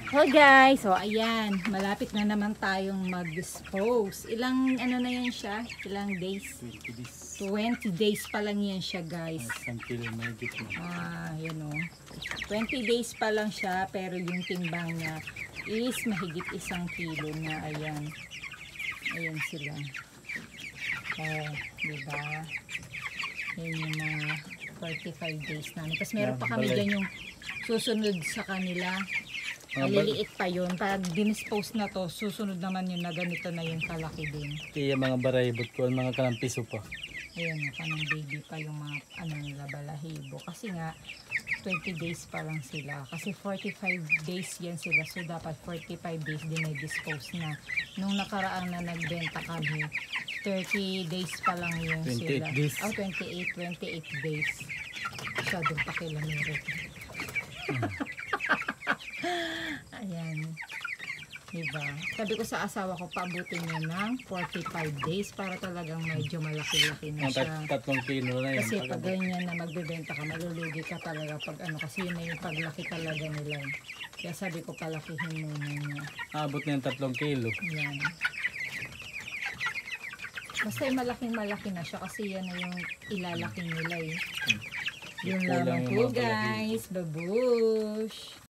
Oh guys, so ayan, malapit na naman tayong mag-dispose. Ilang ano na yan siya? Ilang days? 20 days. 20 days pa lang yan siya guys. Isang kilo may git na. Yan o. 20 days pa lang siya pero yung timbang niya is mahigit 1 kilo na. Ayan. Ayan sila. Oh, diba? Yan yung mga 45 days namin. Tapos meron pa kami dyan yung susunod sa kanila. Maliliit pa yun. Pag dinispose na to, susunod naman yun na ganito na yung kalaki din. Kaya mga barayibot ko, mga kalampiso pa. Ayan, kanang baby pa yung mga ano nila, balahibo. Kasi nga, 20 days pa lang sila. Kasi 45 days yan sila. So, dapat 45 days din ay dispose na. Nung nakaraan na nagbenta kami, 30 days pa lang yung 28 sila. days. Oh, 28 days. Masyadong pakilamero. Ayan. Diba? Sabi ko sa asawa ko, paabutin niya ng 45 days para talagang medyo malaki-laki na siya. 3 kilo na yan. Kasi pag ganyan na magbebenta ka, malulugi ka talaga pag ano, kasi yun na yung paglaki talaga nila. Kaya sabi ko, palakihin muna niya. Abot na yung 3 kilo. Ayan. Basta yung malaking-malaki na siya kasi yan na yung ilalaki nila eh. Yun Kulang lamang yung po mga balahibo. guys. Babush!